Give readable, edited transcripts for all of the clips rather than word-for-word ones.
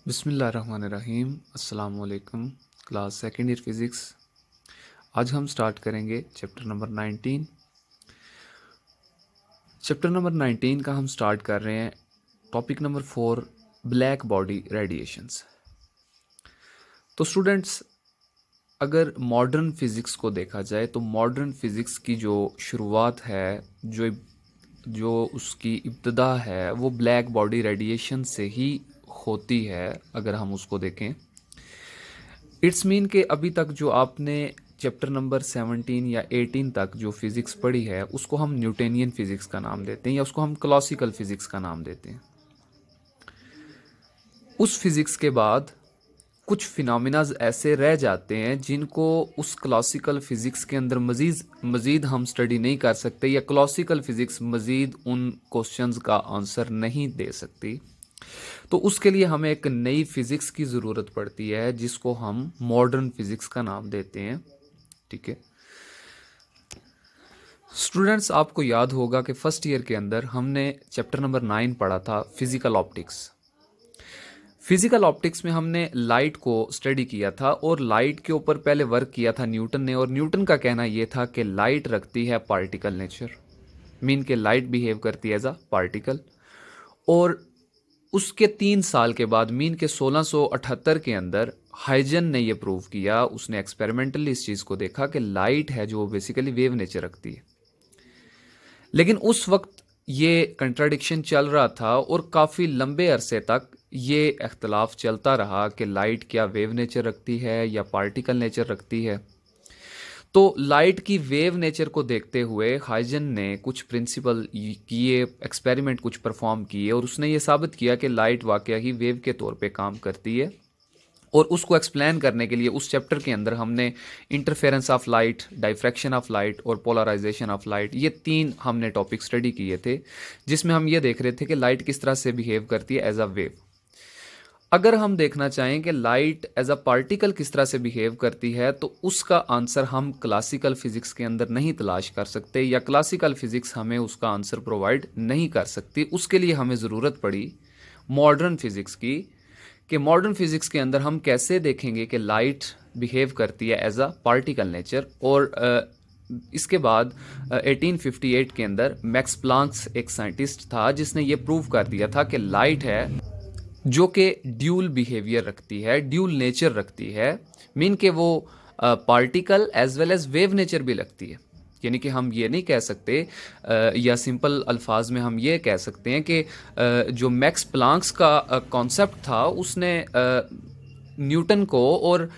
बिस्मिल्लाहिर्रहमानिर्रहीम। अस्सलाम वालेकुम। Class second year physics. आज हम स्टार्ट करेंगे चैप्टर नंबर 19। चैप्टर नंबर 19 का हम स्टार्ट कर रहे हैं topic number 4, black body radiations. तो स्टूडेंट्स, अगर मॉडर्न फिज़िक्स को देखा जाए तो मॉडर्न फिज़िक्स की जो शुरुआत है, जो जो उसकी इब्तदा है, वो ब्लैक बॉडी रेडिएशन से ही होती है। अगर हम उसको देखें, इट्स मीन कि अभी तक जो आपने चैप्टर नंबर 17 या 18 तक जो फिज़िक्स पढ़ी है, उसको हम न्यूटोनियन फिज़िक्स का नाम देते हैं या उसको हम क्लासिकल फिज़िक्स का नाम देते हैं। उस फिज़िक्स के बाद कुछ फिनोमिनाज ऐसे रह जाते हैं जिनको उस क्लासिकल फिज़िक्स के अंदर मज़ीद हम स्टडी नहीं कर सकते, या क्लासिकल फिज़िक्स मज़ीद उन क्वेश्चंस का आंसर नहीं दे सकती। तो उसके लिए हमें एक नई फिज़िक्स की ज़रूरत पड़ती है जिसको हम मॉडर्न फिज़िक्स का नाम देते हैं। ठीक है स्टूडेंट्स, आपको याद होगा कि फर्स्ट ईयर के अंदर हमने चैप्टर नंबर 9 पढ़ा था, फिजिकल ऑप्टिक्स। फिजिकल ऑप्टिक्स में हमने लाइट को स्टडी किया था और लाइट के ऊपर पहले वर्क किया था न्यूटन ने, और न्यूटन का कहना यह था कि लाइट रखती है पार्टिकल नेचर, मीन के लाइट बिहेव करती है एज अ पार्टिकल। और उसके 3 साल के बाद, मीन के 1678 के अंदर, हाइजन ने यह प्रूव किया, उसने एक्सपेरिमेंटली इस चीज़ को देखा कि लाइट है जो बेसिकली वेव नेचर रखती है। लेकिन उस वक्त ये कंट्राडिक्शन चल रहा था और काफ़ी लंबे अरसे तक ये इख्तलाफ चलता रहा कि लाइट क्या वेव नेचर रखती है या पार्टिकल नेचर रखती है। तो लाइट की वेव नेचर को देखते हुए हाइजन ने कुछ प्रिंसिपल किए, एक्सपेरिमेंट कुछ परफॉर्म किए, और उसने ये साबित किया कि लाइट वाकया ही वेव के तौर पे काम करती है। और उसको एक्सप्लेन करने के लिए उस चैप्टर के अंदर हमने interference of light, diffraction of light और पोलराइजेशन ऑफ लाइट, ये 3 हमने टॉपिक स्टडी किए थे, जिसमें हम ये देख रहे थे कि लाइट किस तरह से बिहेव करती है एज अ वेव। अगर हम देखना चाहें कि लाइट एज अ पार्टिकल किस तरह से बिहेव करती है, तो उसका आंसर हम क्लासिकल फिजिक्स के अंदर नहीं तलाश कर सकते, या क्लासिकल फिजिक्स हमें उसका आंसर प्रोवाइड नहीं कर सकती। उसके लिए हमें ज़रूरत पड़ी मॉडर्न फिजिक्स की, कि मॉडर्न फिजिक्स के अंदर हम कैसे देखेंगे कि लाइट बिहेव करती है एज अ पार्टिकल नेचर। और इसके बाद 1858 के अंदर मैक्स प्लांक्स एक साइंटिस्ट था जिसने ये प्रूव कर दिया था कि लाइट है जो कि ड्यूल बिहेवियर रखती है, ड्यूल नेचर रखती है, मीन के वो particle as well as wave nature भी लगती है। यानी कि हम ये नहीं कह सकते, या सिंपल अल्फाज में हम ये कह सकते हैं कि जो मैक्स प्लांक्स का कॉन्सेप्ट था, उसने न्यूटन को और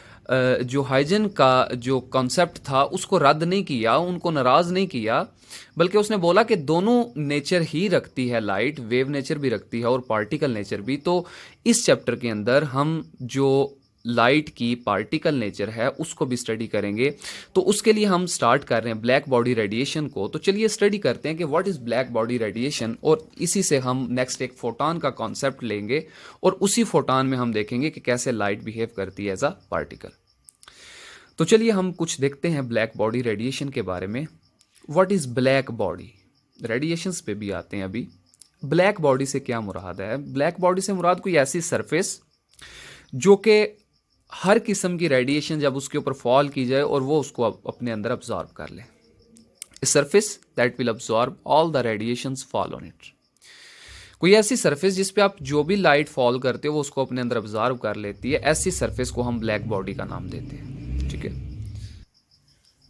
जो हाइजन का जो कॉन्सेप्ट था उसको रद्द नहीं किया, उनको नाराज़ नहीं किया, बल्कि उसने बोला कि दोनों नेचर ही रखती है लाइट, वेव नेचर भी रखती है और पार्टिकल नेचर भी। तो इस चैप्टर के अंदर हम जो लाइट की पार्टिकल नेचर है उसको भी स्टडी करेंगे। तो उसके लिए हम स्टार्ट कर रहे हैं ब्लैक बॉडी रेडिएशन को। तो चलिए स्टडी करते हैं कि what is black body radiation, और इसी से हम नेक्स्ट एक फोटॉन का कॉन्सेप्ट लेंगे और उसी फोटॉन में हम देखेंगे कि कैसे लाइट बिहेव करती है एज अ पार्टिकल। तो चलिए हम कुछ देखते हैं ब्लैक बॉडी रेडिएशन के बारे में। What is black body radiations पे भी आते हैं अभी। ब्लैक बॉडी से क्या मुराद है? ब्लैक बॉडी से मुराद कोई ऐसी सरफेस जो कि हर किस्म की रेडिएशन जब उसके ऊपर फॉल की जाए और वो उसको अपने अंदर अब्जॉर्ब कर ले। Surface that will absorb all the radiations fall on it. कोई ऐसी सरफेस जिस पे आप जो भी लाइट फॉल करते हो वो उसको अपने अंदर अब्जॉर्ब कर लेती है, ऐसी सरफेस को हम ब्लैक बॉडी का नाम देते हैं। ठीक है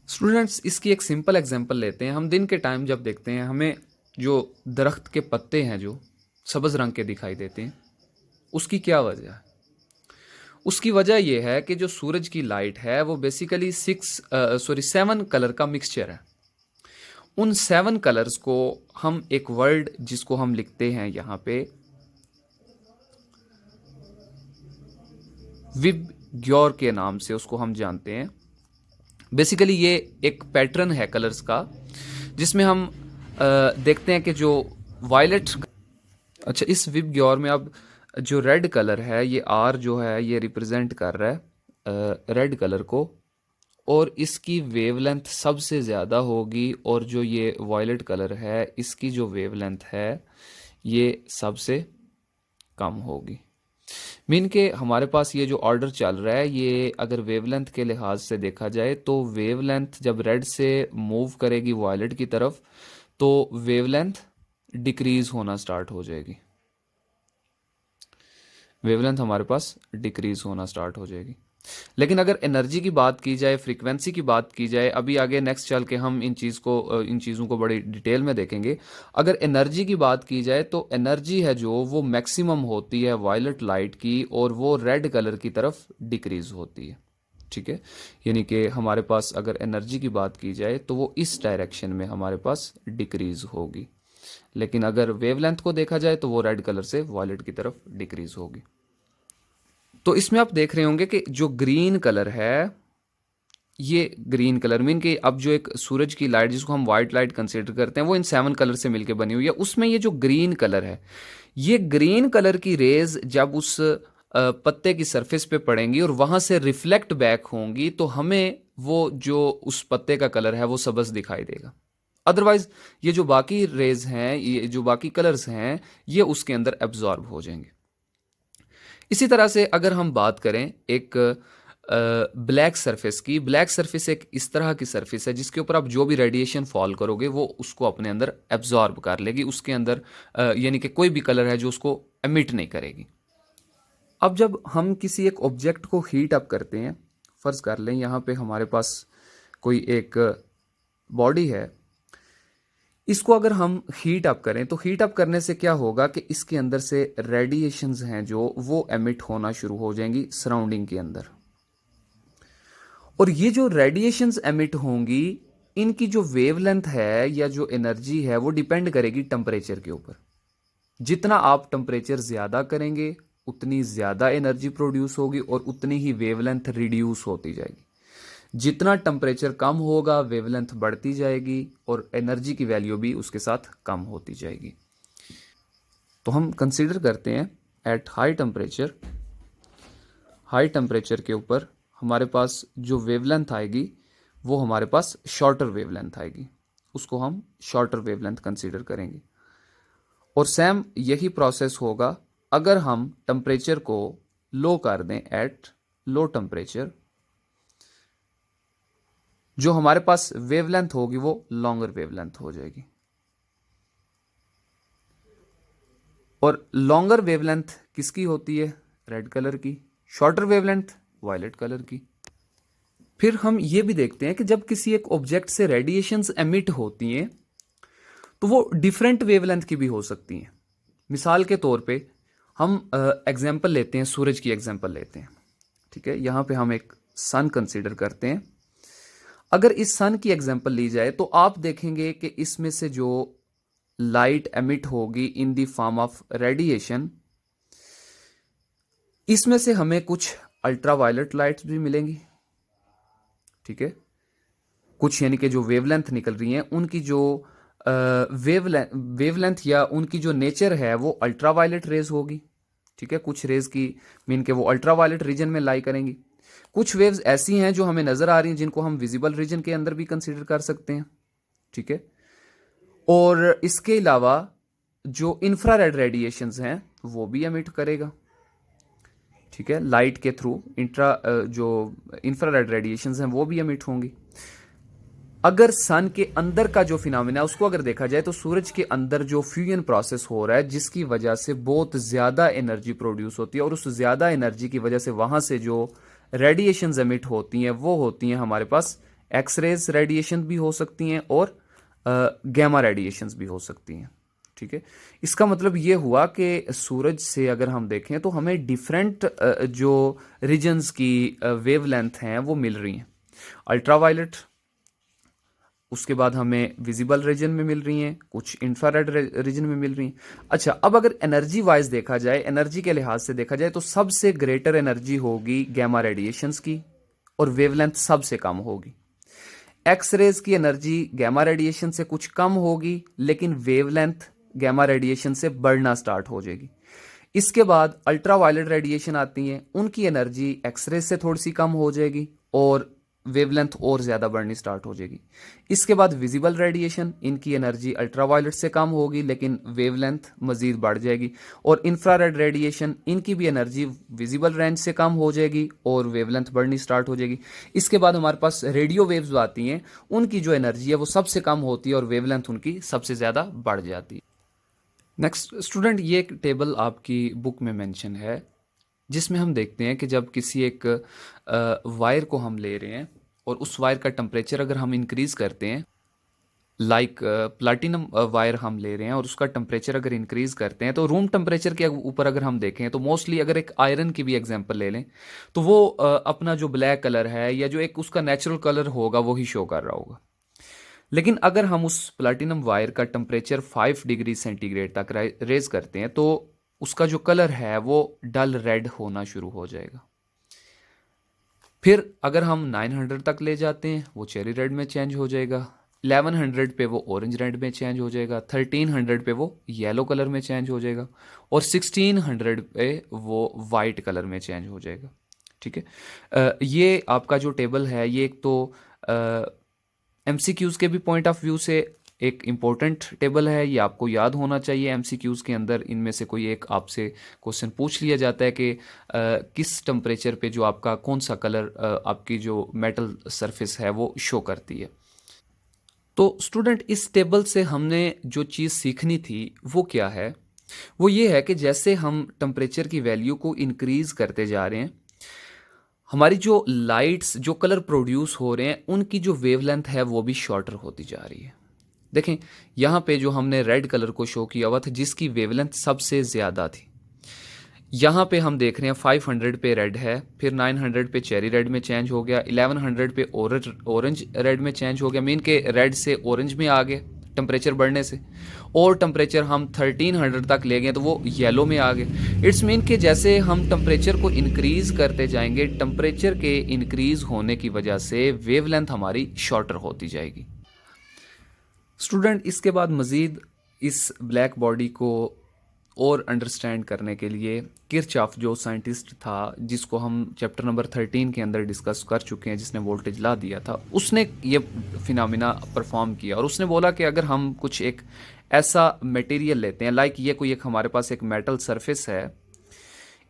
स्टूडेंट्स, इसकी एक सिंपल एग्जांपल लेते हैं। हम दिन के टाइम जब देखते हैं, हमें जो दरख्त के पत्ते हैं जो सब्ज़ रंग के दिखाई देते हैं, उसकी क्या वजह है? उसकी वजह यह है कि जो सूरज की लाइट है वो बेसिकली 7 कलर का मिक्सचर है। उन 7 कलर्स को हम एक वर्ड जिसको हम लिखते हैं यहाँ पे विब ग्योर के नाम से उसको हम जानते हैं। बेसिकली ये एक पैटर्न है कलर्स का, जिसमें हम देखते हैं कि जो वायलेट, अच्छा, इस विब ग्योर में अब जो रेड कलर है, ये आर जो है ये रिप्रेजेंट कर रहा है रेड कलर को, और इसकी वेवलेंथ सबसे ज़्यादा होगी, और जो ये वायलेट कलर है इसकी जो वेवलेंथ है ये सबसे कम होगी। मीन के हमारे पास ये जो ऑर्डर चल रहा है, ये अगर वेवलेंथ के लिहाज से देखा जाए तो वेवलेंथ जब रेड से मूव करेगी वायलेट की तरफ तो वेवलेंथ डिक्रीज होना स्टार्ट हो जाएगी। वेवलेंथ हमारे पास डिक्रीज होना स्टार्ट हो जाएगी। लेकिन अगर एनर्जी की बात की जाए, फ्रीक्वेंसी की बात की जाए, अभी आगे नेक्स्ट चल के हम इन चीज़ों को बड़ी डिटेल में देखेंगे। अगर एनर्जी की बात की जाए तो एनर्जी है जो वो मैक्सिमम होती है वायलेट लाइट की और वो रेड कलर की तरफ डिक्रीज होती है। ठीक है, यानी कि हमारे पास अगर एनर्जी की बात की जाए तो वो इस डायरेक्शन में हमारे पास डिक्रीज होगी। लेकिन अगर वेवलेंथ को देखा जाए तो वो रेड कलर से वायलेट की तरफ डिक्रीज होगी। तो इसमें आप देख रहे होंगे कि जो ग्रीन कलर है, ये ग्रीन कलर मीन कि अब जो एक सूरज की लाइट जिसको हम वाइट लाइट कंसीडर करते हैं वो इन 7 कलर से मिलकर बनी हुई है, उसमें ये जो ग्रीन कलर है, ये ग्रीन कलर की रेज जब उस पत्ते की सरफेस पे पड़ेंगी और वहां से रिफ्लेक्ट बैक होंगी तो हमें वो जो उस पत्ते का कलर है वो सबज दिखाई देगा। अदरवाइज ये जो बाकी रेज हैं, ये जो बाकी कलर्स हैं, ये उसके अंदर एब्जॉर्ब हो जाएंगे। इसी तरह से अगर हम बात करें एक ब्लैक सरफेस की, ब्लैक सरफेस एक इस तरह की सरफेस है जिसके ऊपर आप जो भी रेडिएशन फॉल करोगे वो उसको अपने अंदर एब्जॉर्ब कर लेगी, उसके अंदर यानी कि कोई भी कलर है जो उसको एमिट नहीं करेगी। अब जब हम किसी एक ऑब्जेक्ट को हीट अप करते हैं, फर्ज कर लें यहाँ पे हमारे पास कोई एक बॉडी है, इसको अगर हम हीट अप करें तो हीट अप करने से क्या होगा कि इसके अंदर से रेडिएशंस हैं जो वो एमिट होना शुरू हो जाएंगी सराउंडिंग के अंदर। और ये जो रेडिएशंस एमिट होंगी, इनकी जो वेवलेंथ है या जो एनर्जी है वो डिपेंड करेगी टेम्परेचर के ऊपर। जितना आप टेम्परेचर ज्यादा करेंगे उतनी ज्यादा एनर्जी प्रोड्यूस होगी और उतनी ही वेवलेंथ रिड्यूस होती जाएगी। जितना टेम्परेचर कम होगा वेवलेंथ बढ़ती जाएगी और एनर्जी की वैल्यू भी उसके साथ कम होती जाएगी। तो हम कंसीडर करते हैं एट हाई टेम्परेचर के ऊपर हमारे पास जो वेवलेंथ आएगी वो हमारे पास शॉर्टर वेवलेंथ आएगी, उसको हम शॉर्टर वेवलेंथ कंसीडर करेंगे। और सेम यही प्रोसेस होगा अगर हम टेम्परेचर को लो कर दें एट लो टेम्परेचर, जो हमारे पास वेवलेंथ होगी वो लॉन्गर वेवलेंथ हो जाएगी। और लॉन्गर वेवलेंथ किसकी होती है? रेड कलर की। शॉर्टर वेवलेंथ वायलेट कलर की। फिर हम ये भी देखते हैं कि जब किसी एक ऑब्जेक्ट से रेडिएशंस एमिट होती हैं तो वो डिफरेंट वेवलेंथ की भी हो सकती हैं। मिसाल के तौर पे हम एग्जांपल लेते हैं, सूरज की एग्जांपल लेते हैं। ठीक है, यहां पे हम एक सन कंसीडर करते हैं। अगर इस सन की एग्जांपल ली जाए तो आप देखेंगे कि इसमें से जो लाइट एमिट होगी in the form of radiation, इसमें से हमें कुछ अल्ट्रावायलेट लाइट्स भी मिलेंगी। ठीक है, कुछ यानी कि जो वेवलेंथ निकल रही हैं उनकी जो वेवलेंथ या उनकी जो नेचर है वो अल्ट्रावायलेट रेज होगी। ठीक है, कुछ रेज की मीन के वो अल्ट्रावायलेट रीजन में लाई करेंगी। कुछ वेव्स ऐसी हैं जो हमें नजर आ रही हैं जिनको हम विजिबल रीजन के अंदर भी कंसीडर कर सकते हैं। ठीक है, और इसके अलावा जो इंफ्रारेड रेडिएशंस हैं वो भी एमिट करेगा। ठीक है, लाइट के थ्रू जो इंफ्रारेड रेडिएशंस हैं वो भी एमिट होंगी। अगर सन के अंदर का जो फिनोमेना है उसको अगर देखा जाए तो सूरज के अंदर जो फ्यूजन प्रोसेस हो रहा है जिसकी वजह से बहुत ज्यादा एनर्जी प्रोड्यूस होती है और उस ज्यादा एनर्जी की वजह से वहां से जो रेडिएशंस एमिट होती हैं वो होती हैं हमारे पास एक्सरेज रेडिएशन भी हो सकती हैं और गैमा रेडिएशंस भी हो सकती हैं। ठीक है, इसका मतलब ये हुआ कि सूरज से अगर हम देखें तो हमें डिफरेंट जो रीजन्स की वेवलेंथ हैं वो मिल रही हैं। अल्ट्रावायलेट, उसके बाद हमें विजिबल रीजन में मिल रही हैं, कुछ इंफ्रारेड रीजन में मिल रही हैं। अच्छा, अब अगर एनर्जी वाइज देखा जाए, एनर्जी के लिहाज से देखा जाए तो सबसे ग्रेटर एनर्जी होगी गैमा रेडिएशंस की और वेवलेंथ सबसे कम होगी। एक्सरेज की एनर्जी गैमा रेडिएशन से कुछ कम होगी लेकिन वेवलेंथ गैमा रेडिएशन से बढ़ना स्टार्ट हो जाएगी। इसके बाद अल्ट्रावायलेट रेडिएशन आती हैं, उनकी एनर्जी एक्सरेज से थोड़ी सी कम हो जाएगी और वेवलेंथ और ज़्यादा बढ़नी स्टार्ट हो जाएगी। इसके बाद विजिबल रेडिएशन, इनकी एनर्जी अल्ट्रावायलेट से कम होगी लेकिन वेवलेंथ मज़ीद बढ़ जाएगी। और इंफ्रारेड रेडिएशन, इनकी भी एनर्जी विजिबल रेंज से कम हो जाएगी और वेवलेंथ बढ़नी स्टार्ट हो जाएगी। इसके बाद हमारे पास रेडियो वेव्स आती हैं, उनकी जो एनर्जी है वो सबसे कम होती है और वेवलेंथ उनकी सबसे ज़्यादा बढ़ जाती है। नेक्स्ट स्टूडेंट, ये एक टेबल आपकी बुक में मेंशन है जिसमें हम देखते हैं कि जब किसी एक वायर को हम ले रहे हैं और उस वायर का टेम्परेचर अगर हम इंक्रीज़ करते हैं, लाइक प्लाटिनम वायर हम ले रहे हैं और उसका टेम्परेचर अगर इंक्रीज़ करते हैं, तो रूम टेम्परेचर के ऊपर अगर हम देखें तो मोस्टली अगर एक आयरन की भी एग्जांपल ले लें तो वो अपना जो ब्लैक कलर है या जो एक उसका नेचुरल कलर होगा वो ही शो कर रहा होगा। लेकिन अगर हम उस प्लाटिनम वायर का टेम्परेचर 5 डिग्री सेंटीग्रेड तक रेज करते हैं तो उसका जो कलर है वो डल रेड होना शुरू हो जाएगा। फिर अगर हम 900 तक ले जाते हैं वो चेरी रेड में चेंज हो जाएगा, 1100 पे वो ऑरेंज रेड में चेंज हो जाएगा, 1300 पे वो येलो कलर में चेंज हो जाएगा और 1600 पे वो वाइट कलर में चेंज हो जाएगा। ठीक है, ये आपका जो टेबल है ये एक तो एमसीक्यूज़ के भी पॉइंट ऑफ व्यू से एक इम्पोर्टेंट टेबल है, ये आपको याद होना चाहिए। एमसीक्यूज़ के अंदर इनमें से कोई एक आपसे क्वेश्चन पूछ लिया जाता है कि किस टेम्परेचर पे जो आपका कौन सा कलर आपकी जो मेटल सरफेस है वो शो करती है। तो स्टूडेंट, इस टेबल से हमने जो चीज़ सीखनी थी वो क्या है, वो ये है कि जैसे हम टेम्परेचर की वैल्यू को इंक्रीज़ करते जा रहे हैं, हमारी जो लाइट्स जो कलर प्रोड्यूस हो रहे हैं उनकी जो वेवलेंथ है वो भी शॉर्टर होती जा रही है। देखें यहाँ पे जो हमने रेड कलर को शो किया हुआ था जिसकी वेवलेंथ सबसे ज़्यादा थी, यहाँ पे हम देख रहे हैं 500 पे रेड है, फिर 900 पे चेरी रेड में चेंज हो गया, 1100 पे ऑरेंज रेड में चेंज हो गया, मीन के रेड से ऑरेंज में आ गए टेम्परेचर बढ़ने से, और टेम्परेचर हम 1300 तक ले गए तो वो येलो में आ गए। इट्स मीन कि जैसे हम टेम्परेचर को इंक्रीज़ करते जाएंगे, टेम्परेचर के इंक्रीज़ होने की वजह से वेवलेंथ हमारी शॉर्टर होती जाएगी। स्टूडेंट, इसके बाद मज़ीद इस ब्लैक बॉडी को और अंडरस्टैंड करने के लिए किरचॉफ जो साइंटिस्ट था जिसको हम चैप्टर नंबर 13 के अंदर डिस्कस कर चुके हैं, जिसने वोल्टेज ला दिया था, उसने ये फिनोमिना परफॉर्म किया और उसने बोला कि अगर हम कुछ एक ऐसा मटेरियल लेते हैं, लाइक ये कोई एक हमारे पास एक मेटल सरफेस है,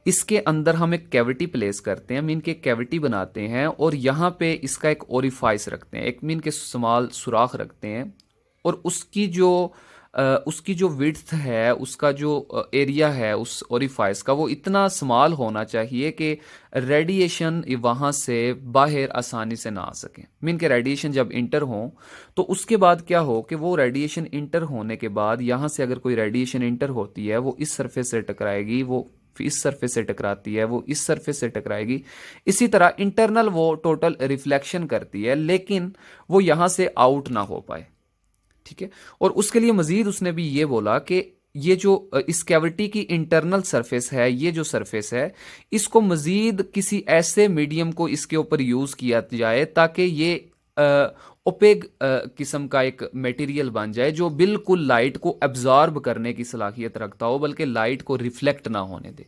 इसके अंदर हम एक कैविटी प्लेस करते हैं, मीन के कैविटी बनाते हैं और यहाँ पे इसका एक ओरिफाइस रखते हैं, एक मीन के स्मॉल सुराख रखते हैं और उसकी जो विड्थ है, उसका जो एरिया है उस ओरिफाइस का, वो इतना स्मॉल होना चाहिए कि रेडिएशन वहाँ से बाहर आसानी से ना आ सके। मीन के रेडिएशन जब इंटर हो तो उसके बाद क्या हो कि वो रेडिएशन इंटर होने के बाद यहाँ से अगर कोई रेडिएशन इंटर होती है वो इस सरफेस से टकराएगी, वो इस सरफेस से टकराती है, वो इस सरफेस से टकराएगी, इसी तरह इंटरनल वो टोटल रिफ्लेक्शन करती है लेकिन वो यहाँ से आउट ना हो पाए। ठीक है, और उसके लिए मजीद उसने भी ये बोला कि ये जो इस कैविटी की इंटरनल सरफेस है, ये जो सरफेस है, इसको मजीद किसी ऐसे मीडियम को इसके ऊपर यूज किया जाए ताकि ये ओपेक किस्म का एक मटेरियल बन जाए जो बिल्कुल लाइट को एब्जॉर्ब करने की सलाहियत रखता हो, बल्कि लाइट को रिफ्लेक्ट ना होने दे।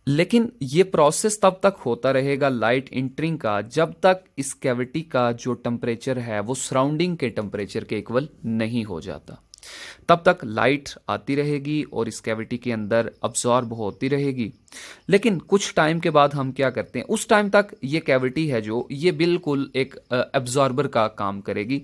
लेकिन ये प्रोसेस तब तक होता रहेगा लाइट इंटरिंग का जब तक इस कैविटी का जो टेम्परेचर है वो सराउंडिंग के टेम्परेचर के इक्वल नहीं हो जाता। तब तक लाइट आती रहेगी और इस कैविटी के अंदर अब्जॉर्ब होती रहेगी। लेकिन कुछ टाइम के बाद हम क्या करते हैं, उस टाइम तक ये कैविटी है जो ये बिल्कुल एक एब्जॉर्बर का काम करेगी।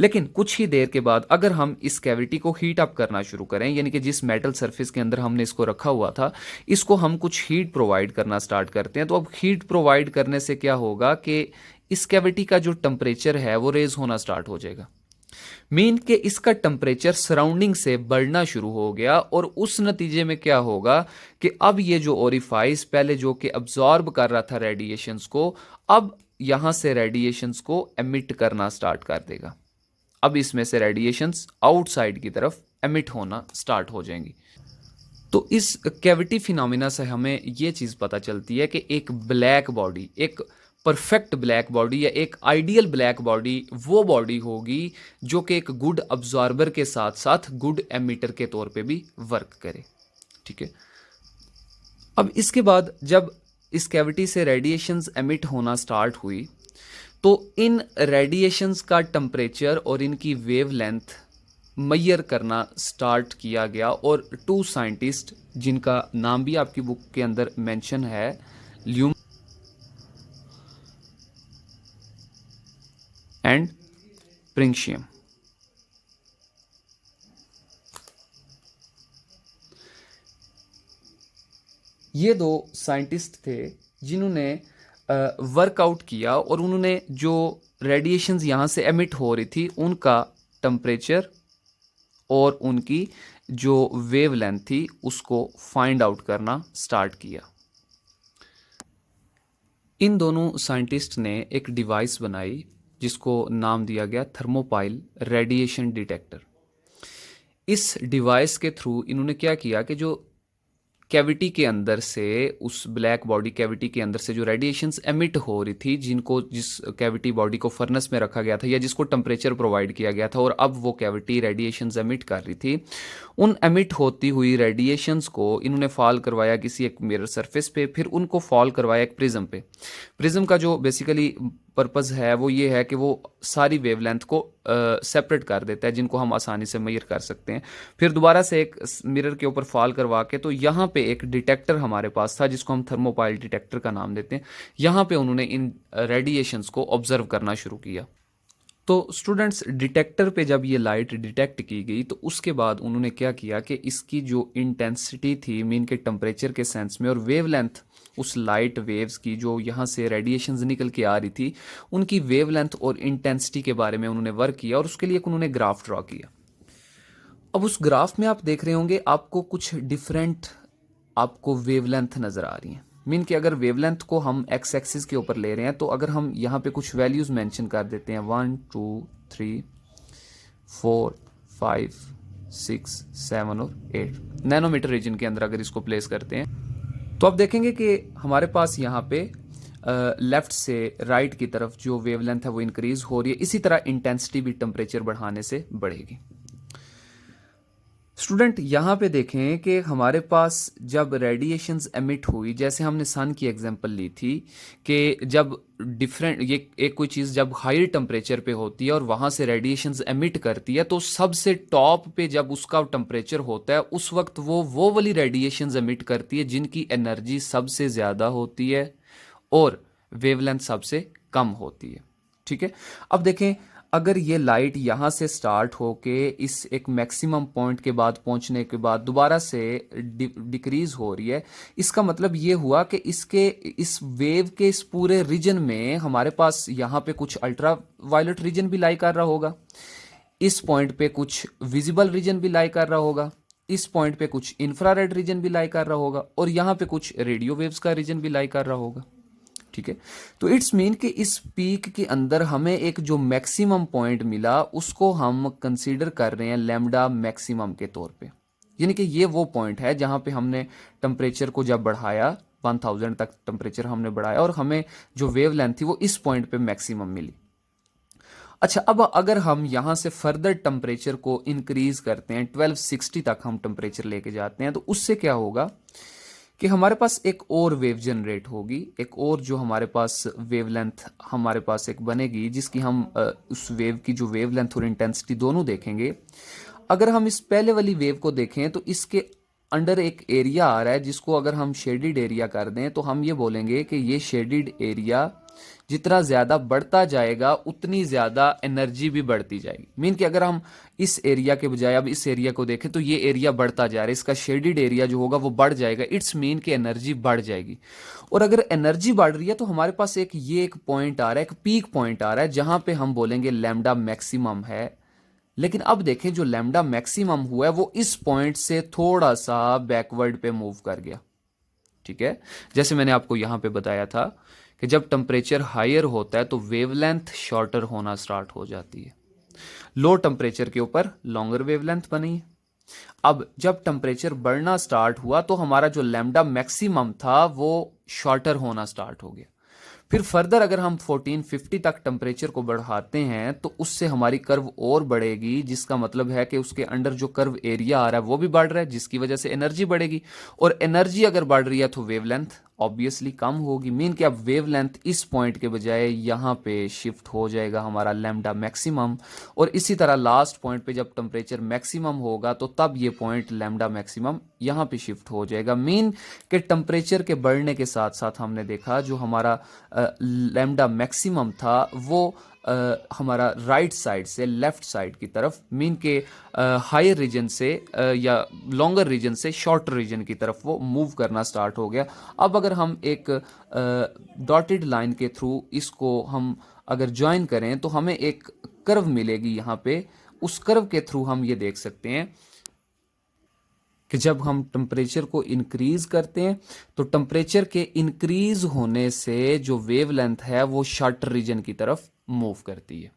लेकिन कुछ ही देर के बाद अगर हम इस कैविटी को हीट अप करना शुरू करें, यानी कि जिस मेटल सरफेस के अंदर हमने इसको रखा हुआ था, इसको हम कुछ हीट प्रोवाइड करना स्टार्ट करते हैं, तो अब हीट प्रोवाइड करने से क्या होगा कि इस कैविटी का जो टेम्परेचर है वो रेज होना स्टार्ट हो जाएगा। मीन के इसका टेम्परेचर सराउंडिंग से बढ़ना शुरू हो गया और उस नतीजे में क्या होगा कि अब ये जो ओरिफाइस पहले जो कि अब्जॉर्ब कर रहा था रेडिएशंस को, अब यहां से रेडिएशंस को एमिट करना स्टार्ट कर देगा। अब इसमें से रेडिएशंस आउटसाइड की तरफ एमिट होना स्टार्ट हो जाएंगी। तो इस कैविटी फिनोमिना से हमें यह चीज पता चलती है कि एक ब्लैक बॉडी, एक परफेक्ट ब्लैक बॉडी या एक आइडियल ब्लैक बॉडी वो बॉडी होगी जो कि एक गुड अब्जॉर्बर के साथ साथ गुड एमिटर के तौर पे भी वर्क करे। ठीक है, अब इसके बाद जब इस कैविटी से रेडिएशंस एमिट होना स्टार्ट हुई, तो इन रेडिएशंस का टेम्परेचर और इनकी वेवलेंथ मेजर करना स्टार्ट किया गया। और टू साइंटिस्ट जिनका नाम भी आपकी बुक के अंदर मेंशन है, ल्यूम एंड प्रिंशियम, ये दो साइंटिस्ट थे जिन्होंने वर्कआउट किया और उन्होंने जो रेडिएशंस यहाँ से एमिट हो रही थी उनका टेम्परेचर और उनकी जो वेवलेंथ थी उसको फाइंड आउट करना स्टार्ट किया। इन दोनों साइंटिस्ट ने एक डिवाइस बनाई जिसको नाम दिया गया थर्मोपाइल रेडिएशन डिटेक्टर। इस डिवाइस के थ्रू इन्होंने क्या किया कि जो कैविटी के अंदर से, उस ब्लैक बॉडी कैविटी के अंदर से जो रेडिएशंस एमिट हो रही थी, जिस कैविटी बॉडी को फर्नेस में रखा गया था या जिसको टेम्परेचर प्रोवाइड किया गया था और अब वो कैविटी रेडिएशंस एमिट कर रही थी, उन एमिट होती हुई रेडिएशंस को इन्होंने फॉल करवाया किसी एक मिरर सरफेस पे, फिर उनको फॉल करवाया एक प्रिज्म पे। प्रिज्म का जो बेसिकली पर्पज़ है वो ये है कि वो सारी वेवलेंथ को सेपरेट कर देता है, जिनको हम आसानी से मेजर कर सकते हैं। फिर दोबारा से एक मिरर के ऊपर फॉल करवा के, तो यहाँ पे एक डिटेक्टर हमारे पास था जिसको हम थर्मोपाइल डिटेक्टर का नाम देते हैं। यहाँ पे उन्होंने इन रेडिएशंस को ऑब्जर्व करना शुरू किया। तो स्टूडेंट्स, डिटेक्टर पे जब ये लाइट डिटेक्ट की गई तो उसके बाद उन्होंने क्या किया कि इसकी जो इंटेंसिटी थी मीन के टेम्परेचर के सेंस में, और वेवलेंथ उस लाइट वेव्स की जो यहाँ से रेडिएशंस निकल के आ रही थी, उनकी वेवलेंथ और इंटेंसिटी के बारे में उन्होंने वर्क किया और उसके लिए उन्होंने ग्राफ ड्रॉ किया। अब उस ग्राफ में आप देख रहे होंगे आपको कुछ डिफरेंट आपको वेवलेंथ नज़र आ रही हैं। मीन कि अगर वेवलेंथ को हम एक्स एक्सिस के ऊपर ले रहे हैं तो अगर हम यहाँ पे कुछ वैल्यूज मेंशन कर देते हैं 1 2 3 4 5 6 7 और 8 नैनोमीटर रीजन के अंदर अगर इसको प्लेस करते हैं तो आप देखेंगे कि हमारे पास यहाँ पे लेफ्ट से राइट की तरफ जो वेवलेंथ है वो इंक्रीज हो रही है। इसी तरह इंटेंसिटी भी टेम्परेचर बढ़ाने से बढ़ेगी। स्टूडेंट, यहाँ पे देखें कि हमारे पास जब रेडिएशंस एमिट हुई, जैसे हमने सन की एग्जांपल ली थी कि जब डिफरेंट ये एक कोई चीज़ जब हाई टेम्परेचर पे होती है और वहाँ से रेडिएशंस एमिट करती है, तो सबसे टॉप पे जब उसका टेम्परेचर होता है उस वक्त वो वाली रेडिएशंस एमिट करती है जिनकी एनर्जी सबसे ज़्यादा होती है और वेवलेंथ सबसे कम होती है। ठीक है, अब देखें अगर ये लाइट यहाँ से स्टार्ट होके इस एक मैक्सिमम पॉइंट के बाद पहुँचने के बाद दोबारा से डिक्रीज हो रही है, इसका मतलब ये हुआ कि इस वेव के इस पूरे रीजन में हमारे पास यहाँ पे कुछ अल्ट्रा वायलेट रीजन भी लाई कर रहा होगा, इस पॉइंट पे कुछ विजिबल रीजन भी लाई कर रहा होगा, इस पॉइंट पे कुछ इंफ्रारेड रीजन भी लाई कर रहा होगा और यहाँ पे कुछ रेडियो वेव्स का रीजन भी लाई कर रहा होगा। ठीक है, तो इट्स मीन कि इस पीक के अंदर हमें एक जो मैक्सिमम पॉइंट मिला उसको हम कंसीडर कर रहे हैं लैम्डा मैक्सिमम के तौर पे। यानी कि ये वो पॉइंट है जहां पे हमने टेम्परेचर को जब बढ़ाया 1000 तक टेम्परेचर हमने बढ़ाया और हमें जो वेवलेंथ थी वो इस पॉइंट पे मैक्सिमम मिली। अच्छा, अब अगर हम यहाँ से फर्दर टेम्परेचर को इंक्रीज करते हैं 1260 तक हम टेम्परेचर लेके जाते हैं, तो उससे क्या होगा कि हमारे पास एक और वेव जनरेट होगी, एक और जो हमारे पास वेवलेंथ हमारे पास एक बनेगी जिसकी हम उस वेव की जो वेवलेंथ और इंटेंसिटी दोनों देखेंगे। अगर हम इस पहले वाली वेव को देखें तो इसके अंडर एक एरिया आ रहा है जिसको अगर हम शेडिड एरिया कर दें तो हम ये बोलेंगे कि ये शेडिड एरिया जितना ज़्यादा बढ़ता जाएगा उतनी ज़्यादा एनर्जी भी बढ़ती जाएगी। मीन कि अगर हम इस एरिया के बजाय अब इस एरिया को देखें तो ये एरिया बढ़ता जा रहा है, इसका शेडिड एरिया जो होगा वो बढ़ जाएगा। इट्स मीन कि एनर्जी बढ़ जाएगी। और अगर एनर्जी बढ़ रही है तो हमारे पास एक पॉइंट आ रहा है, एक पीक पॉइंट आ रहा है जहां पे हम बोलेंगे लैम्डा मैक्सिमम है। लेकिन अब देखें जो लैम्डा मैक्सिमम हुआ है वो इस पॉइंट से थोड़ा सा बैकवर्ड पे मूव कर गया। ठीक है, जैसे मैंने आपको यहां पे बताया था कि जब टेम्परेचर हायर होता है तो वेवलेंथ शॉर्टर होना स्टार्ट हो जाती है। लो टेम्परेचर के ऊपर लॉन्गर वेवलेंथ बनी है। अब जब टेम्परेचर बढ़ना स्टार्ट हुआ तो हमारा जो लैम्डा मैक्सिमम था वो शॉर्टर होना स्टार्ट हो गया। फिर फर्दर अगर हम 1450 तक टेम्परेचर को बढ़ाते हैं तो उससे हमारी कर्व और बढ़ेगी, जिसका मतलब है कि उसके अंडर जो कर्व एरिया आ रहा है वो भी बढ़ रहा है, जिसकी वजह से एनर्जी बढ़ेगी। और एनर्जी अगर बढ़ रही है तो वेवलेंथ ऑब्वियसली कम होगी। मीन कि अब वेवलेंथ इस पॉइंट के बजाय यहाँ पे शिफ्ट हो जाएगा हमारा लैम्डा मैक्सिमम, और इसी तरह लास्ट पॉइंट पे जब टेम्परेचर मैक्सिमम होगा तो तब ये पॉइंट लैम्डा मैक्सिमम यहाँ पे शिफ्ट हो जाएगा। मीन कि टेम्परेचर के बढ़ने के साथ साथ हमने देखा जो हमारा लैम्डा मैक्सिमम था वो हमारा राइट साइड से लेफ्ट साइड की तरफ, मीन के हायर रीजन से या लॉन्गर रीजन से शॉर्टर रीजन की तरफ वो मूव करना स्टार्ट हो गया। अब अगर हम एक डॉटेड लाइन के थ्रू इसको हम अगर ज्वाइन करें तो हमें एक कर्व मिलेगी यहाँ पे। उस कर्व के थ्रू हम ये देख सकते हैं कि जब हम टेम्परेचर को इंक्रीज करते हैं तो टेम्परेचर के इंक्रीज होने से जो वेवलेंथ है वो शॉर्टर रीजन की तरफ मूव करती है।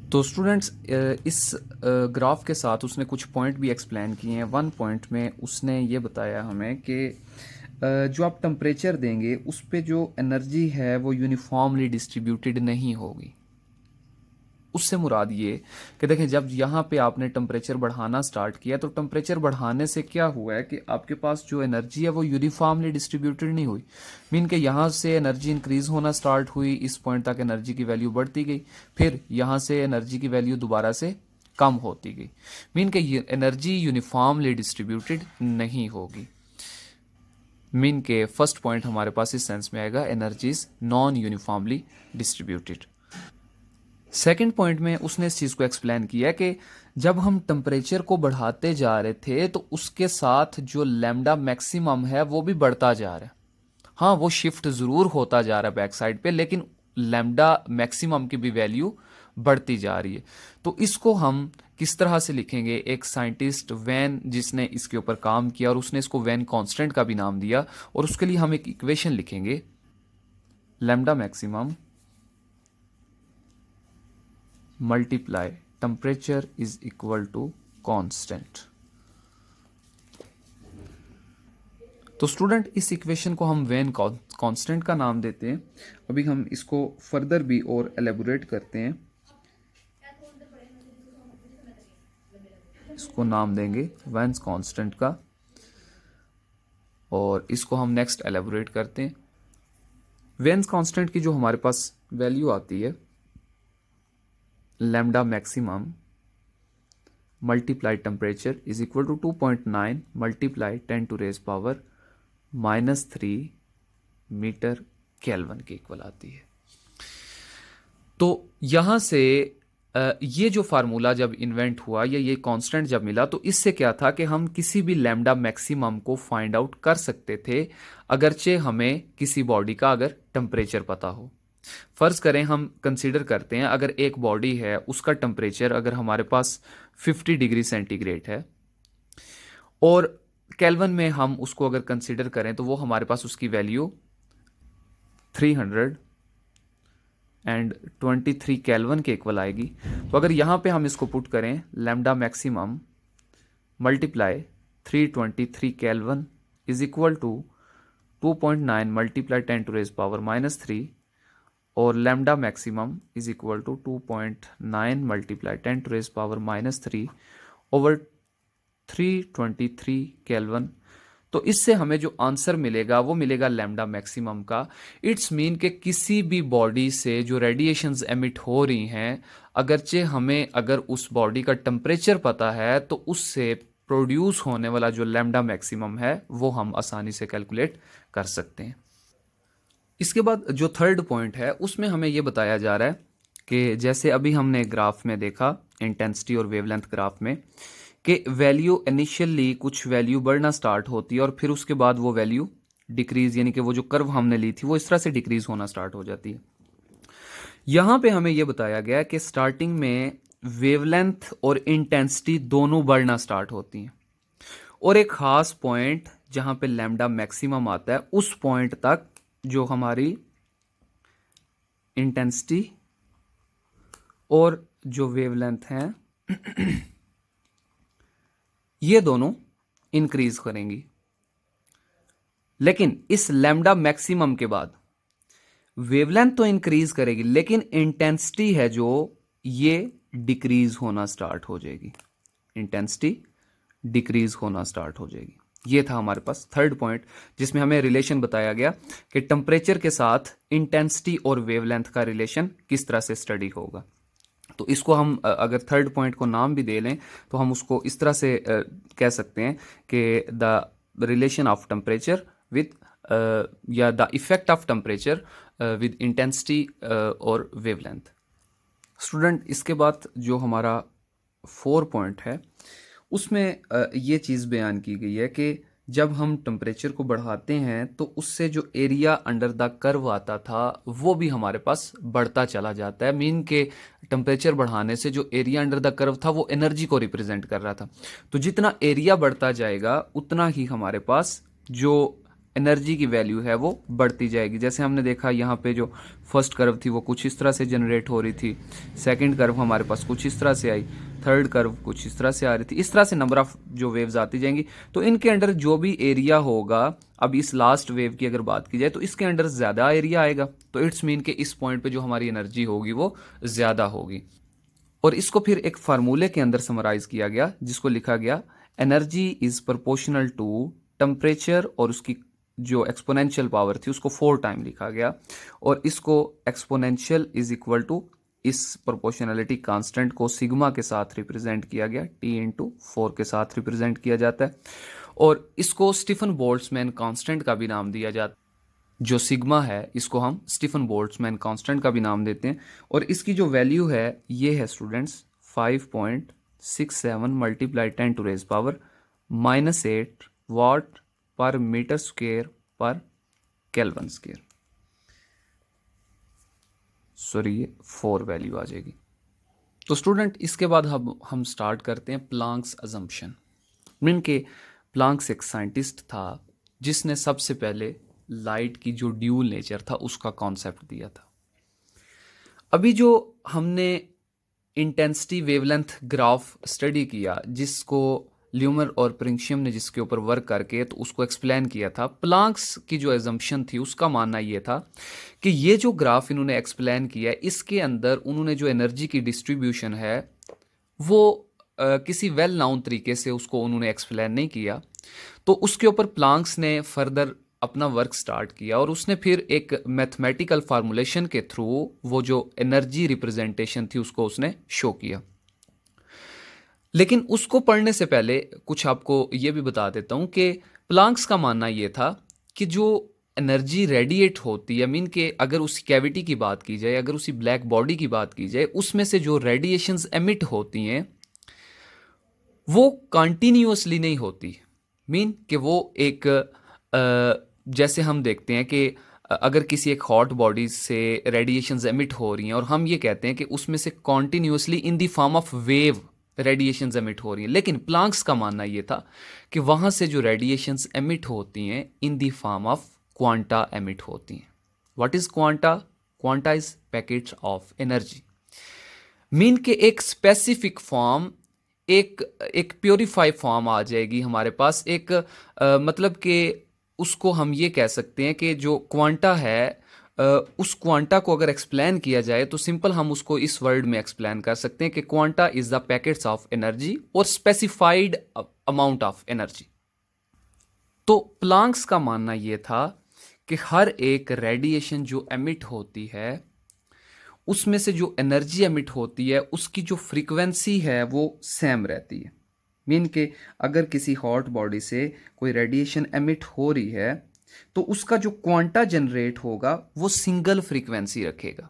तो स्टूडेंट्स इस ग्राफ के साथ उसने कुछ पॉइंट भी एक्सप्लेन किए हैं। वन पॉइंट में उसने ये बताया हमें कि जो आप टेम्परेचर देंगे उस पे जो एनर्जी है वो यूनिफॉर्मली डिस्ट्रीब्यूटेड नहीं होगी। उससे मुराद ये कि देखें जब यहाँ पे आपने टेम्परेचर बढ़ाना स्टार्ट किया तो टेम्परेचर बढ़ाने से क्या हुआ है कि आपके पास जो एनर्जी है वो यूनिफॉर्मली डिस्ट्रीब्यूटेड नहीं हुई। मीन कि यहाँ से एनर्जी इंक्रीज होना स्टार्ट हुई, इस पॉइंट तक एनर्जी की वैल्यू बढ़ती गई, फिर यहाँ से एनर्जी की वैल्यू दोबारा से कम होती गई। मीन कि एनर्जी यूनिफॉर्मली डिस्ट्रीब्यूटेड नहीं होगी। मीन के फर्स्ट पॉइंट हमारे पास इस सेंस में आएगा energy is non uniformly distributed. Second point में उसने इस चीज़ को एक्सप्लेन किया कि जब हम टेम्परेचर को बढ़ाते जा रहे थे तो उसके साथ जो लैम्डा मैक्सिमम है वो भी बढ़ता जा रहा है। हाँ, वो शिफ्ट ज़रूर होता जा रहा है बैक साइड पे, लेकिन लैम्डा मैक्सिमम की भी वैल्यू बढ़ती जा रही है। तो इसको हम किस तरह से लिखेंगे? एक साइंटिस्ट वैन जिसने इसके ऊपर काम किया और उसने इसको वैन कांस्टेंट का भी नाम दिया, और उसके लिए हम एक इक्वेशन लिखेंगे, lambda maximum multiply temperature is equal to constant. तो स्टूडेंट इस इक्वेशन को हम वैन कांस्टेंट का नाम देते हैं। अभी हम इसको फर्दर भी और एलेबोरेट करते हैं। इसको नाम देंगे वैन्स कांस्टेंट का, और इसको हम नेक्स्ट एलेबोरेट करते हैं। वैन्स कांस्टेंट की जो हमारे पास वैल्यू आती है lambda maximum multiply temperature is equal to 2.9 multiply 10 to raise power -3 metre kelvin के इक्वल आती है। तो यहां से ये जो फार्मूला जब इन्वेंट हुआ या ये कांस्टेंट जब मिला तो इससे क्या था कि हम किसी भी लैम्डा मैक्सिमम को फाइंड आउट कर सकते थे, अगरचे हमें किसी बॉडी का अगर टेम्परेचर पता हो। फर्ज करें हम कंसीडर करते हैं अगर एक बॉडी है उसका टेम्परेचर अगर हमारे पास 50 डिग्री सेंटीग्रेड है और केल्विन में हम उसको अगर कंसीडर करें तो वो हमारे पास उसकी वैल्यू 323 केल्विन के इक्वल आएगी। तो अगर यहाँ पे हम इसको पुट करें lambda maximum multiply 323 kelvin is equal to 2.9 multiply 10 to raise power -3, और lambda maximum is equal to 2.9 multiply 10 to raise power -3 over 323 kelvin. तो इससे हमें जो आंसर मिलेगा वो मिलेगा लैम्डा मैक्सिमम का। इट्स मीन कि किसी भी बॉडी से जो रेडिएशंस एमिट हो रही हैं, अगरचे हमें अगर उस बॉडी का टेम्परेचर पता है तो उससे प्रोड्यूस होने वाला जो लैम्डा मैक्सिमम है वो हम आसानी से कैलकुलेट कर सकते हैं। इसके बाद जो थर्ड पॉइंट है उसमें हमें ये बताया जा रहा है कि जैसे अभी हमने ग्राफ में देखा इंटेंसिटी और वेवलेंथ ग्राफ में कि वैल्यू इनिशियली कुछ वैल्यू बढ़ना स्टार्ट होती है और फिर उसके बाद वो वैल्यू डिक्रीज, यानी कि वो जो कर्व हमने ली थी वो इस तरह से डिक्रीज होना स्टार्ट हो जाती है। यहाँ पे हमें ये बताया गया कि स्टार्टिंग में वेवलेंथ और इंटेंसिटी दोनों बढ़ना स्टार्ट होती हैं, और एक खास पॉइंट जहाँ पे लैम्डा मैक्सिमम आता है उस पॉइंट तक जो हमारी इंटेंसिटी और जो वेवलेंथ है ये दोनों इंक्रीज करेंगी। लेकिन इस लैम्डा मैक्सिमम के बाद वेवलेंथ तो इंक्रीज करेगी लेकिन इंटेंसिटी है जो ये डिक्रीज होना स्टार्ट हो जाएगी। इंटेंसिटी डिक्रीज होना स्टार्ट हो जाएगी। ये था हमारे पास थर्ड पॉइंट, जिसमें हमें रिलेशन बताया गया कि टेम्परेचर के साथ इंटेंसिटी और वेवलेंथ का रिलेशन किस तरह से स्टडी होगा। तो इसको हम अगर थर्ड पॉइंट को नाम भी दे लें तो हम उसको इस तरह से कह सकते हैं कि the relation of temperature with या the effect of temperature with intensity और वेवलेंथ। स्टूडेंट, इसके बाद जो हमारा 4 पॉइंट है उसमें ये चीज़ बयान की गई है कि जब हम टेम्परेचर को बढ़ाते हैं तो उससे जो एरिया अंडर द कर्व आता था वो भी हमारे पास बढ़ता चला जाता है। मीन के टेम्परेचर बढ़ाने से जो एरिया अंडर द कर्व था वो एनर्जी को रिप्रेजेंट कर रहा था। तो जितना एरिया बढ़ता जाएगा उतना ही हमारे पास जो एनर्जी की वैल्यू है वो बढ़ती जाएगी। जैसे हमने देखा यहाँ पे जो फर्स्ट कर्व थी वो कुछ इस तरह से जनरेट हो रही थी, सेकंड कर्व हमारे पास कुछ इस तरह से आई, थर्ड कर्व कुछ इस तरह से आ रही थी। इस तरह से नंबर ऑफ जो वेव्स आती जाएंगी। तो इनके अंडर जो भी एरिया होगा, अब इस लास्ट वेव की अगर बात की जाए तो इसके अंडर ज़्यादा एरिया आएगा, तो इट्स मीन के इस पॉइंट पे जो हमारी एनर्जी होगी वो ज़्यादा होगी। और इसको फिर एक फार्मूले के अंदर समराइज किया गया जिसको लिखा गया energy is proportional to temperature, और उसकी जो एक्सपोनेंशियल पावर थी उसको 4 टाइम लिखा गया। और इसको एक्सपोनेंशियल इज इक्वल टू इस प्रोपोर्शनलिटी कांस्टेंट को सिग्मा के साथ रिप्रेजेंट किया गया, T इंटू 4 के साथ रिप्रेजेंट किया जाता है। और इसको स्टीफन बोल्ट्जमैन कांस्टेंट का भी नाम दिया जाता है। जो सिग्मा है इसको हम स्टीफन बोल्ट्जमैन कांस्टेंट का भी नाम देते हैं। और इसकी जो वैल्यू है ये है students 5.67 multiply 10 to raise power -8 watt पर मीटर स्क्वेयर पर केल्विन स्क्वेयर। सॉरी, ये 4 वैल्यू आ जाएगी। तो स्टूडेंट, इसके बाद हम स्टार्ट करते हैं प्लांक्स अजम्पशन। मीन के प्लांक्स एक साइंटिस्ट था जिसने सबसे पहले लाइट की जो ड्यूल नेचर था उसका कॉन्सेप्ट दिया था। अभी जो हमने इंटेंसिटी वेवलेंथ ग्राफ स्टडी किया, जिसको ल्यूमर और प्रिंगशियम ने जिसके ऊपर वर्क करके तो उसको एक्सप्लेन किया था, प्लांक्स की जो एजम्पशन थी उसका मानना ये था कि ये जो ग्राफ इन्होंने एक्सप्लेन किया है इसके अंदर उन्होंने जो एनर्जी की डिस्ट्रीब्यूशन है वो किसी वेल नाउन तरीके से उसको उन्होंने एक्सप्लेन नहीं किया। तो उसके ऊपर प्लांक्स ने फर्दर अपना वर्क स्टार्ट किया और उसने फिर एक मैथमेटिकल फार्मूलेशन के थ्रू वो जो एनर्जी रिप्रेजेंटेशन थी उसको उसने शो किया। लेकिन उसको पढ़ने से पहले कुछ आपको ये भी बता देता हूँ कि प्लांक्स का मानना ये था कि जो एनर्जी रेडिएट होती है, मीन के अगर उसी कैविटी की बात की जाए, अगर उसी ब्लैक बॉडी की बात की जाए, उसमें से जो रेडिएशंस एमिट होती हैं वो कंटिन्यूअसली नहीं होती। मीन कि वो एक जैसे हम देखते हैं कि अगर किसी एक हॉट बॉडी से रेडिएशंस एमिट हो रही हैं और हम ये कहते हैं कि उसमें से continuously in the form of wave radiations emit हो रही हैं, लेकिन प्लांक्स का मानना ये था कि वहाँ से जो रेडिएशंस एमिट होती हैं in the form of quanta emit होती हैं। What is quanta? Quanta is packets of energy. Mean के एक स्पेसिफिक फॉर्म, एक प्योरीफाई फॉर्म आ जाएगी हमारे पास। एक मतलब कि उसको हम ये कह सकते हैं कि जो क्वांटा है उस क्वांटा को अगर एक्सप्लेन किया जाए तो सिंपल हम उसको इस वर्ड में एक्सप्लेन कर सकते हैं कि quanta is the packets of energy और स्पेसिफाइड अमाउंट ऑफ एनर्जी। तो प्लांक्स का मानना यह था कि हर एक रेडिएशन जो एमिट होती है उसमें से जो एनर्जी एमिट होती है उसकी जो फ्रीक्वेंसी है वो सेम रहती है। मीन के अगर किसी हॉट बॉडी से कोई रेडिएशन एमिट हो रही है तो उसका जो क्वांटा जनरेट होगा वो सिंगल फ्रीक्वेंसी रखेगा।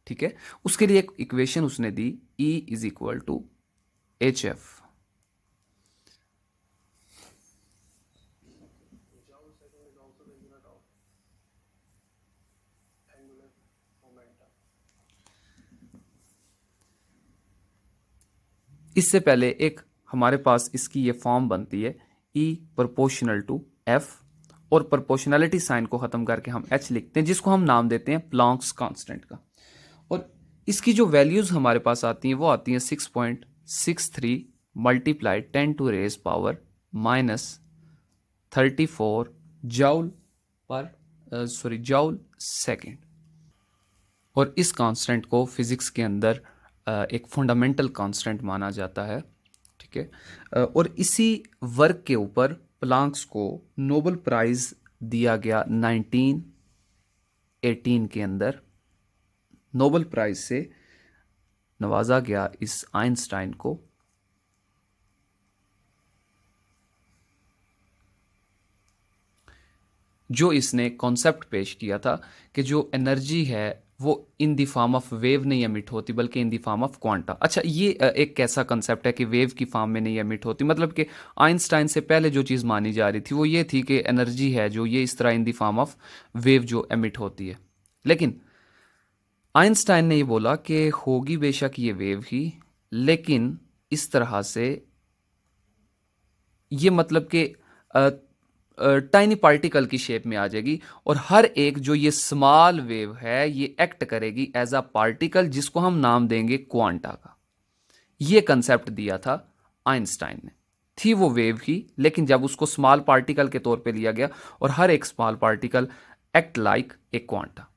ठीक है, उसके लिए एक इक्वेशन उसने दी, E is equal to HF। इससे पहले एक हमारे पास इसकी ये फॉर्म बनती है E प्रोपोर्शनल टू F, और प्रोपोर्शनलिटी साइन को खत्म करके हम H लिखते हैं जिसको हम नाम देते हैं प्लांक्स कांस्टेंट का। और इसकी जो वैल्यूज हमारे पास आती हैं वो आती हैं 6.63 multiply 10 to raise power -34 joule second. और इस कांस्टेंट को फिजिक्स के अंदर एक फंडामेंटल कांस्टेंट माना जाता है। ठीक है, और इसी वर्क के ऊपर प्लांक्स को नोबेल प्राइज़ दिया गया 1918 के अंदर। नोबेल प्राइज़ से नवाजा गया इस आइंस्टाइन को। जो इसने कॉन्सेप्ट पेश किया था कि जो एनर्जी है वो in the form of wave नहीं एमिट होती बल्कि in the form of quanta. अच्छा, ये एक कैसा कंसेप्ट है कि वेव की फॉर्म में नहीं एमिट होती, मतलब कि आइंस्टाइन से पहले जो चीज़ मानी जा रही थी वो ये थी कि एनर्जी है जो ये इस तरह in the form of wave जो एमिट होती है। लेकिन आइंस्टाइन ने ये बोला कि होगी बेशक ये वेव ही, लेकिन इस तरह से ये मतलब कि टाइनी पार्टिकल की शेप में आ जाएगी और हर एक जो ये स्मॉल वेव है ये एक्ट करेगी एज अ पार्टिकल जिसको हम नाम देंगे क्वांटा का। ये कंसेप्ट दिया था आइंस्टाइन ने। थी वो वेव ही, लेकिन जब उसको स्मॉल पार्टिकल के तौर पे लिया गया और हर एक small particle act like a quanta.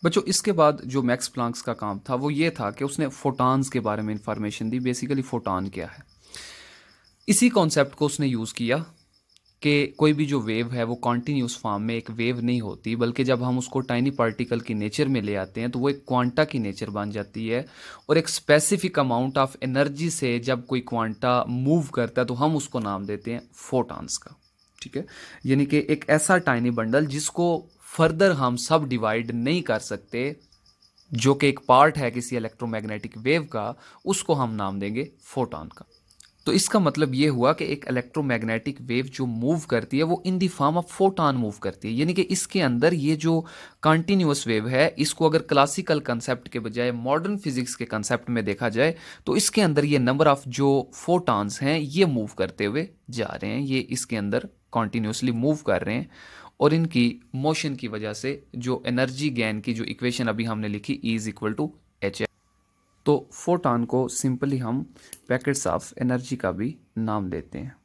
बच्चों, इसके बाद जो मैक्स प्लांक्स का काम था वो ये था कि उसने फोटॉन्स के बारे में इंफॉर्मेशन दी। बेसिकली फोटॉन क्या है, इसी कॉन्सेप्ट को उसने यूज़ किया कि कोई भी जो वेव है वो कॉन्टीन्यूस फॉर्म में एक वेव नहीं होती, बल्कि जब हम उसको टाइनी पार्टिकल की नेचर में ले आते हैं तो वो एक क्वांटा की नेचर बन जाती है। और एक स्पेसिफिक अमाउंट ऑफ एनर्जी से जब कोई क्वांटा मूव करता है तो हम उसको नाम देते हैं फोटॉन्स का। ठीक है, यानी कि एक ऐसा टाइनी बंडल जिसको फर्दर हम सब डिवाइड नहीं कर सकते, जो कि एक पार्ट है किसी इलेक्ट्रोमैग्नेटिक वेव का, उसको हम नाम देंगे फोटॉन का। तो इसका मतलब ये हुआ कि एक इलेक्ट्रोमैग्नेटिक वेव जो मूव करती है वो in the form of photon move करती है। यानी कि इसके अंदर ये जो कंटिन्यूअस वेव है, इसको अगर क्लासिकल कंसेप्ट के बजाय मॉडर्न फिजिक्स के कंसेप्ट में देखा जाए तो इसके अंदर ये नंबर ऑफ जो फोटॉन्स हैं ये मूव करते हुए जा रहे हैं, ये इसके अंदर कॉन्टिन्यूसली मूव कर रहे हैं। और इनकी मोशन की वजह से जो एनर्जी गेन की जो इक्वेशन अभी हमने लिखी E is equal to H है। तो फोटॉन को सिंपली हम पैकेट्स ऑफ एनर्जी का भी नाम देते हैं।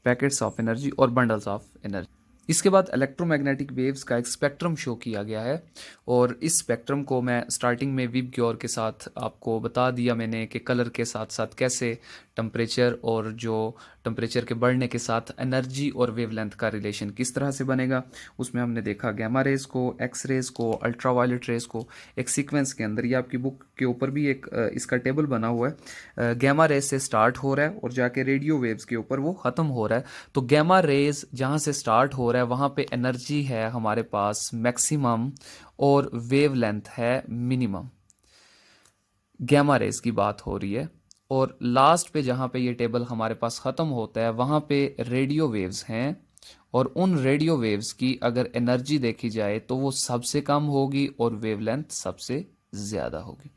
पैकेट्स ऑफ एनर्जी और बंडल्स ऑफ एनर्जी। इसके बाद इलेक्ट्रोमैग्नेटिक वेव्स का एक स्पेक्ट्रम शो किया गया है और इस स्पेक्ट्रम को मैं स्टार्टिंग में विब ग्योर के साथ आपको बता दिया मैंने कि कलर के साथ साथ कैसे टेम्परेचर और जो टेम्परेचर के बढ़ने के साथ एनर्जी और वेवलेंथ का रिलेशन किस तरह से बनेगा। उसमें हमने देखा गैमा रेज को, एक्स रेज को, अल्ट्रावायलेट रेज को एक सीक्वेंस के अंदर। ये आपकी बुक के ऊपर भी एक इसका टेबल बना हुआ है। गैमा रेज से स्टार्ट हो रहा है और जाके रेडियो वेव्स के ऊपर वो ख़त्म हो रहा है। तो गैमा रेज जहाँ से स्टार्ट हो रहा है वहाँ पे एनर्जी है हमारे पास मैक्सिमम और वेवलेंथ है मिनिमम। गैमा रेज की बात हो रही है। और लास्ट पे जहाँ पे ये टेबल हमारे पास ख़त्म होता है वहाँ पे रेडियो वेव्स हैं और उन रेडियो वेव्स की अगर एनर्जी देखी जाए तो वो सबसे कम होगी और वेवलेंथ सबसे ज़्यादा होगी।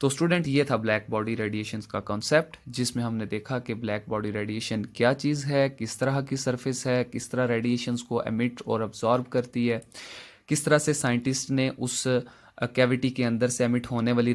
तो स्टूडेंट, ये था ब्लैक बॉडी रेडिएशंस का कॉन्सेप्ट, जिसमें हमने देखा कि ब्लैक बॉडी रेडिएशन क्या चीज़ है, किस तरह की सरफेस है, किस तरह रेडिएशंस को एमिट और अब्जॉर्ब करती है, किस तरह से साइंटिस्ट ने उस कैविटी के अंदर से एमिट होने वाली